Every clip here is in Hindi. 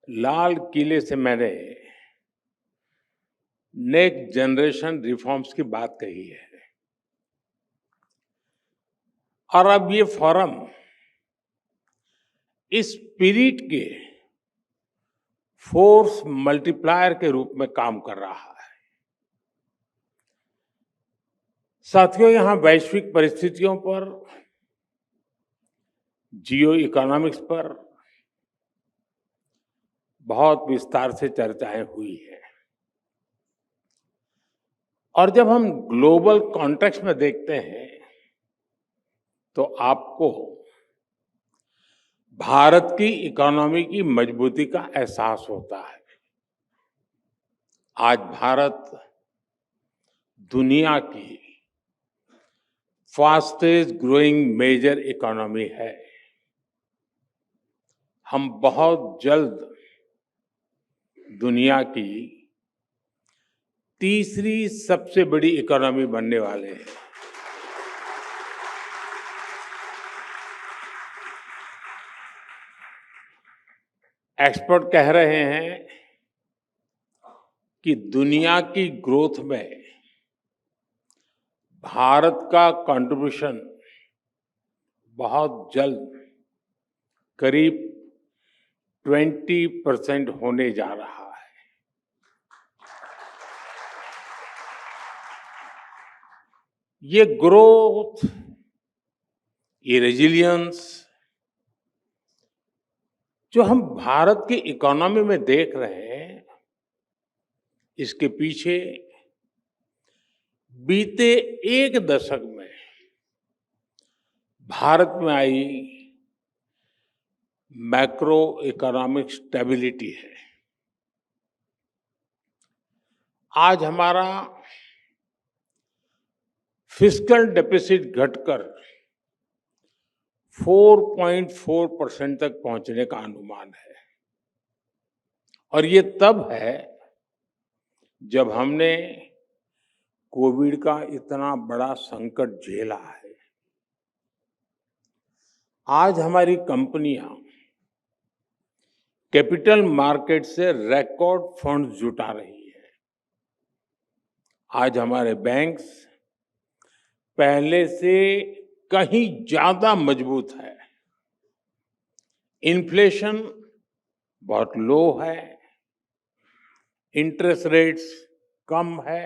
लाल किले से मैंने नेक्स्ट जनरेशन रिफॉर्म्स की बात कही है और अब ये फोरम इस स्पिरिट के फोर्स मल्टीप्लायर के रूप में काम कर रहा है। साथियों, यहां वैश्विक परिस्थितियों पर, जियो इकोनॉमिक्स पर बहुत विस्तार से चर्चाएं हुई है और जब हम ग्लोबल कॉन्टेक्स्ट में देखते हैं तो आपको भारत की इकोनॉमी की मजबूती का एहसास होता है। आज भारत दुनिया की फास्टेस्ट ग्रोइंग मेजर इकोनॉमी है। हम बहुत जल्द दुनिया की तीसरी सबसे बड़ी इकोनॉमी बनने वाले हैं। एक्सपर्ट कह रहे हैं कि दुनिया की ग्रोथ में भारत का कंट्रीब्यूशन बहुत जल्द करीब 20% होने जा रहा है। ये ग्रोथ, ये रेजिलियंस जो हम भारत की इकोनॉमी में देख रहे हैं, इसके पीछे बीते एक दशक में भारत में आई मैक्रो इकोनॉमिक स्टेबिलिटी है। आज हमारा फिस्कल डेफिसिट घटकर 4.4% तक पहुंचने का अनुमान है और ये तब है जब हमने कोविड का इतना बड़ा संकट झेला है। आज हमारी कंपनियां कैपिटल मार्केट से रिकॉर्ड फंड जुटा रही है। आज हमारे बैंक्स पहले से कहीं ज्यादा मजबूत है। इन्फ्लेशन बहुत लो है, इंटरेस्ट रेट्स कम है।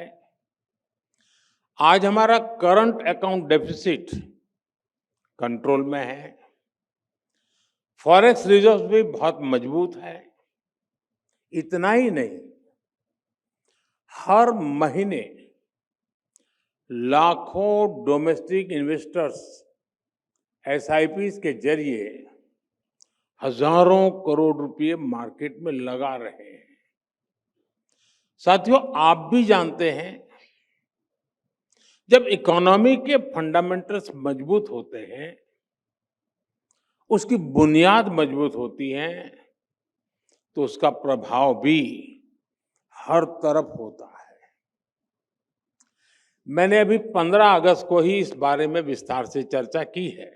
आज हमारा करंट अकाउंट डेफिसिट कंट्रोल में है। फॉरेक्स रिजर्व भी बहुत मजबूत है। इतना ही नहीं, हर महीने लाखों डोमेस्टिक इन्वेस्टर्स एसआईपीज के जरिए हजारों करोड़ रुपए मार्केट में लगा रहे हैं। साथियों, आप भी जानते हैं, जब इकोनॉमी के फंडामेंटल्स मजबूत होते हैं, उसकी बुनियाद मजबूत होती है, तो उसका प्रभाव भी हर तरफ होता है। मैंने अभी 15 अगस्त को ही इस बारे में विस्तार से चर्चा की है।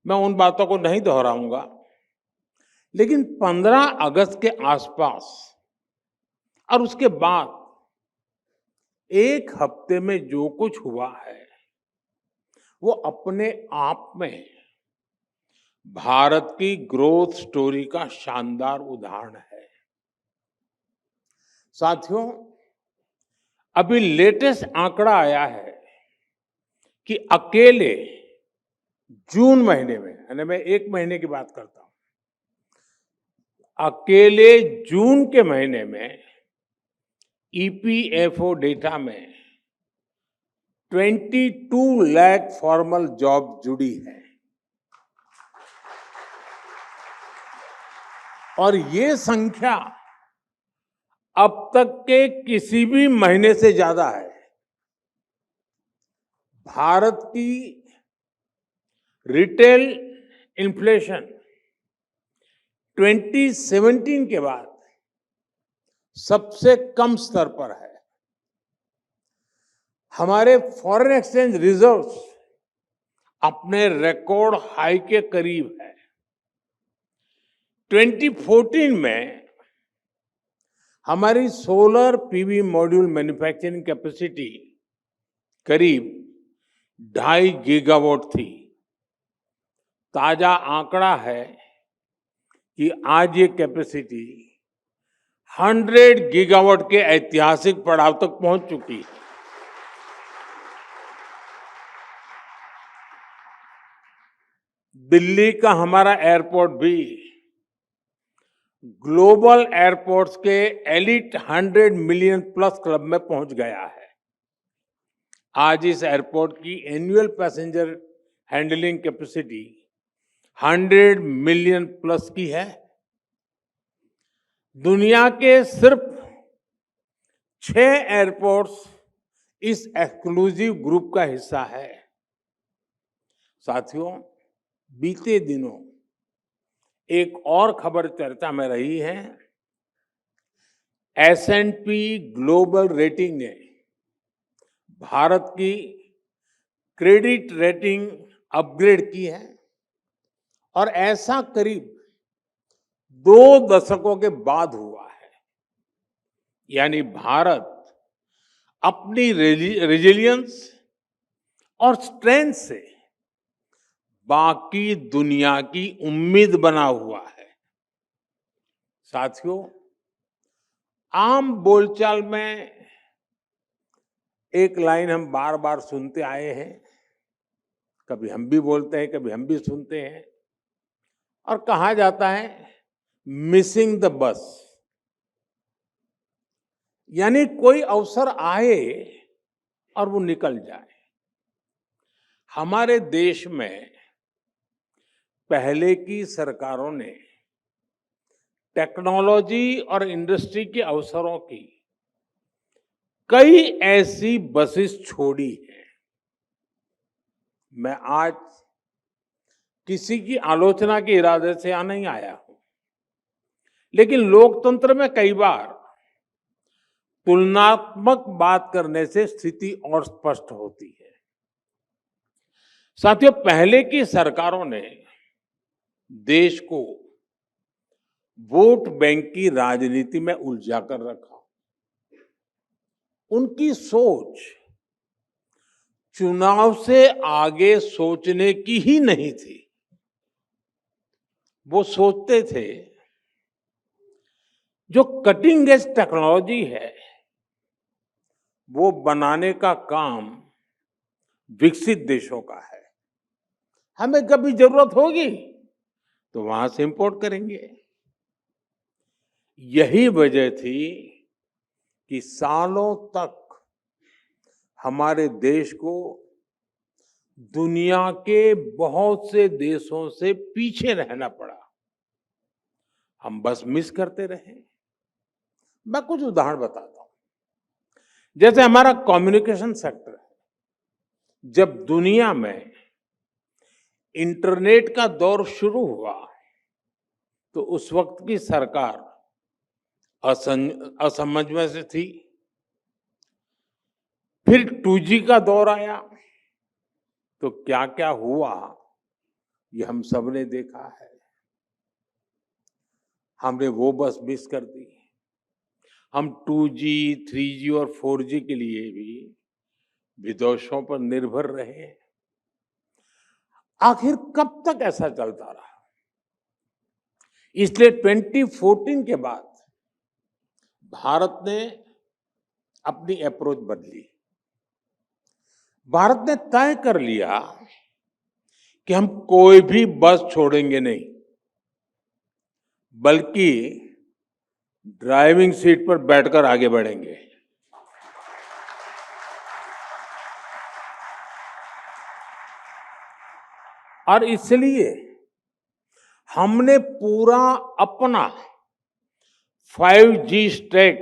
मैं उन बातों को नहीं दोहराऊंगा, लेकिन 15 अगस्त के आसपास और उसके बाद एक हफ्ते में जो कुछ हुआ है, वो अपने आप में भारत की ग्रोथ स्टोरी का शानदार उदाहरण है। साथियों, अभी लेटेस्ट आंकड़ा आया है कि अकेले जून महीने में, यानी मैं एक महीने की बात करता हूं, अकेले जून के महीने में ईपीएफओ डेटा में 22 लाख फॉर्मल जॉब जुड़ी है और ये संख्या अब तक के किसी भी महीने से ज्यादा है। भारत की रिटेल इन्फ्लेशन 2017 के बाद सबसे कम स्तर पर है। हमारे फॉरेन एक्सचेंज रिजर्व्स अपने रिकॉर्ड हाई के करीब है। 2014 में हमारी solar PV module manufacturing capacity करीब 2.5 गीगावाट थी। ताजा आंकड़ा है कि आज ये कैपेसिटी 100 गीगावाट के ऐतिहासिक पड़ाव तक पहुंच चुकी है। दिल्ली का हमारा एयरपोर्ट भी ग्लोबल एयरपोर्ट्स के एलिट 100 मिलियन प्लस क्लब में पहुंच गया है। आज इस एयरपोर्ट की annual passenger handling capacity 100 million plus की है। दुनिया के सिर्फ 6 एयरपोर्ट्स इस एक्सक्लूसिव ग्रुप का हिस्सा है। साथियों, बीते दिनों एक और खबर चर्चा में रही है। S&P ग्लोबल रेटिंग ने भारत की क्रेडिट रेटिंग अपग्रेड की है और ऐसा करीब 2 दशकों के बाद हुआ है। यानी भारत अपनी रेजिलियंस और स्ट्रेंथ से बाकी दुनिया की उम्मीद बना हुआ है। साथियों, आम बोलचाल में एक लाइन हम बार बार सुनते आए हैं। कभी हम भी बोलते हैं, कभी हम भी सुनते हैं, और कहा जाता है मिसिंग द बस। यानी कोई अवसर आए और वो निकल जाए। हमारे देश में पहले की सरकारों ने टेक्नोलॉजी और इंडस्ट्री के अवसरों की कई ऐसी बसेस छोड़ी हैं। मैं आज किसी की आलोचना के इरादे से यहाँ नहीं आया हूं, लेकिन लोकतंत्र में कई बार तुलनात्मक बात करने से स्थिति और स्पष्ट होती है। साथियों, पहले की सरकारों ने देश को वोट बैंक की राजनीति में उलझा कर रखा। उनकी सोच चुनाव से आगे सोचने की ही नहीं थी। वो सोचते थे जो कटिंग एज टेक्नोलॉजी है वो बनाने का काम विकसित देशों का है। हमें कभी जरूरत होगी तो वहां से इंपोर्ट करेंगे। यही वजह थी कि सालों तक हमारे देश को दुनिया के बहुत से देशों से पीछे रहना पड़ा। हम बस मिस करते रहे। मैं कुछ उदाहरण बताता हूं। जैसे हमारा कम्युनिकेशन सेक्टर है। जब दुनिया में इंटरनेट का दौर शुरू हुआ तो उस वक्त की सरकार असमंज में से थी। फिर 2G का दौर आया तो क्या क्या हुआ ये हम सब ने देखा है। हमने वो बस मिस कर दी। हम 2G, 3G और 4G के लिए भी विदेशों पर निर्भर रहे। आखिर कब तक ऐसा चलता रहा? इसलिए 2014 के बाद भारत ने अपनी अप्रोच बदली। भारत ने तय कर लिया कि हम कोई भी बस छोड़ेंगे नहीं, बल्कि ड्राइविंग सीट पर बैठकर आगे बढ़ेंगे। और इसलिए हमने पूरा अपना 5G स्टैक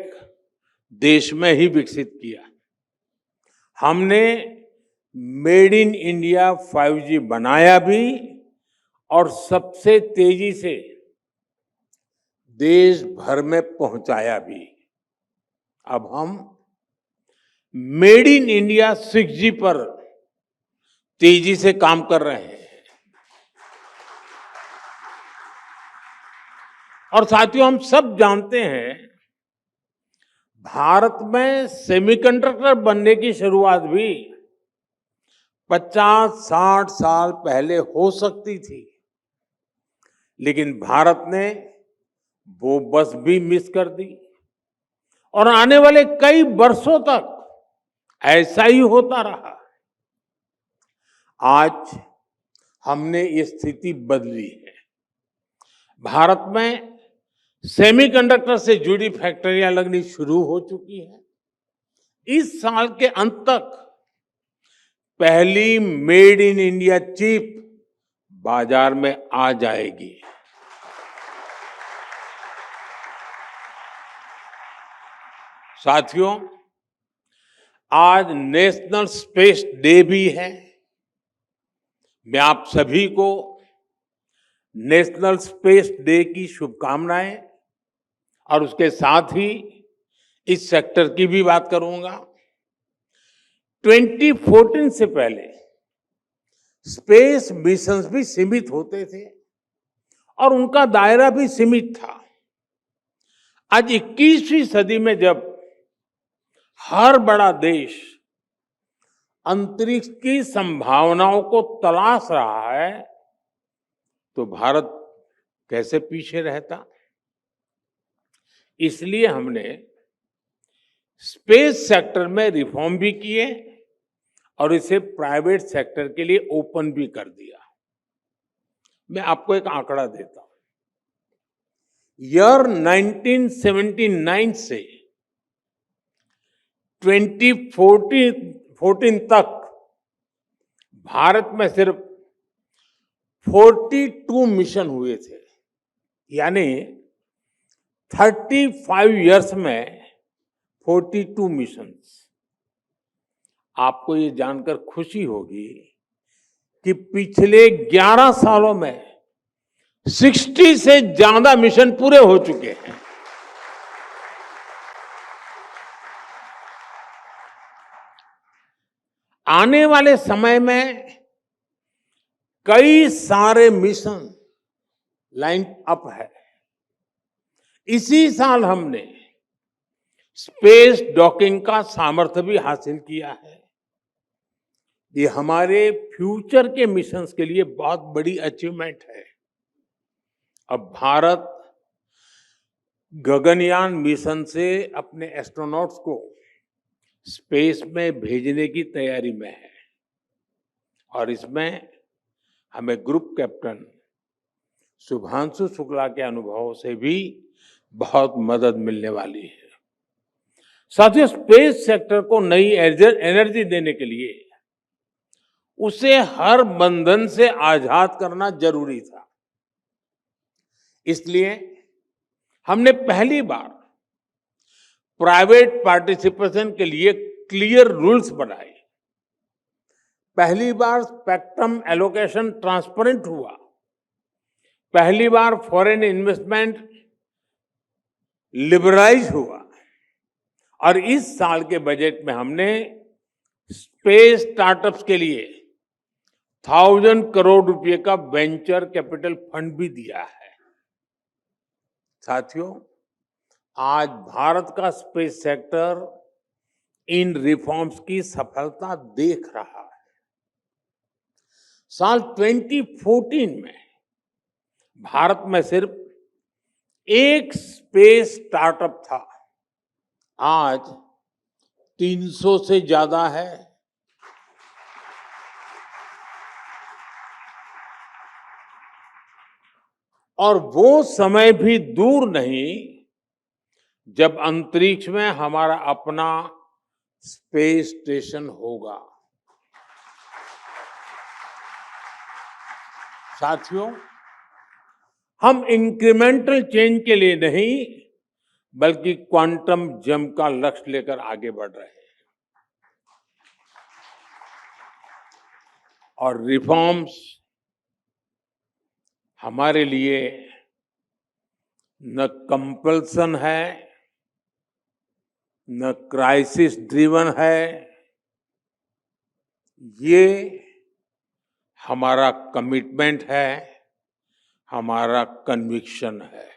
देश में ही विकसित किया। हमने मेड इन इंडिया 5G बनाया भी और सबसे तेजी से देश भर में पहुंचाया भी। अब हम मेड इन इंडिया 6G पर तेजी से काम कर रहे हैं। और साथियों, हम सब जानते हैं, भारत में सेमीकंडक्टर बनने की शुरुआत भी 50-60 साल पहले हो सकती थी, लेकिन भारत ने वो बस भी मिस कर दी और आने वाले कई वर्षों तक ऐसा ही होता रहा। आज हमने ये स्थिति बदली है। भारत में सेमीकंडक्टर से जुड़ी फैक्ट्रियां लगनी शुरू हो चुकी हैं। इस साल के अंत तक पहली मेड इन इंडिया चिप बाजार में आ जाएगी। साथियों, आज नेशनल स्पेस डे भी है। मैं आप सभी को नेशनल स्पेस डे की शुभकामनाएं और उसके साथ ही इस सेक्टर की भी बात करूंगा। 2014 से पहले स्पेस मिशंस भी सीमित होते थे और उनका दायरा भी सीमित था। आज 21वीं सदी में जब हर बड़ा देश अंतरिक्ष की संभावनाओं को तलाश रहा है, तो भारत कैसे पीछे रहता। इसलिए हमने स्पेस सेक्टर में रिफॉर्म भी किए और इसे प्राइवेट सेक्टर के लिए ओपन भी कर दिया। मैं आपको एक आंकड़ा देता हूं। ईयर 1979 से 2014 तक भारत में सिर्फ 42 मिशन हुए थे, यानी 35 इयर्स में 42 मिशंस। आपको ये जानकर खुशी होगी कि पिछले 11 सालों में 60 से ज्यादा मिशन पूरे हो चुके हैं। आने वाले समय में कई सारे मिशन लाइन अप है। इसी साल हमने स्पेस डॉकिंग का सामर्थ्य भी हासिल किया है। ये हमारे फ्यूचर के मिशंस के लिए बहुत बड़ी अचीवमेंट है। अब भारत गगनयान मिशन से अपने एस्ट्रोनॉट्स को स्पेस में भेजने की तैयारी में है और इसमें हमें ग्रुप कैप्टन शुभांशु शुक्ला के अनुभव से भी बहुत मदद मिलने वाली है। साथियों, स्पेस सेक्टर को नई एनर्जी देने के लिए उसे हर बंधन से आजाद करना जरूरी था। इसलिए हमने पहली बार प्राइवेट पार्टिसिपेशन के लिए क्लियर रूल्स बनाए। पहली बार स्पेक्ट्रम एलोकेशन ट्रांसपेरेंट हुआ। पहली बार फॉरेन इन्वेस्टमेंट लिबरलाइज हुआ और इस साल के बजट में हमने स्पेस स्टार्टअप्स के लिए 1000 करोड़ रुपए का वेंचर कैपिटल फंड भी दिया है। साथियों, आज भारत का स्पेस सेक्टर इन रिफॉर्म्स की सफलता देख रहा है। साल 2014 में भारत में सिर्फ एक स्पेस स्टार्टअप था, आज 300 से ज्यादा है। और वो समय भी दूर नहीं जब अंतरिक्ष में हमारा अपना स्पेस स्टेशन होगा। साथियों, हम इंक्रीमेंटल चेंज के लिए नहीं बल्कि क्वांटम जंप का लक्ष्य लेकर आगे बढ़ रहे हैं। और रिफॉर्म्स हमारे लिए न कंपल्सन है, न क्राइसिस ड्रिवन है, ये हमारा कमिटमेंट है, हमारा कन्विक्शन है।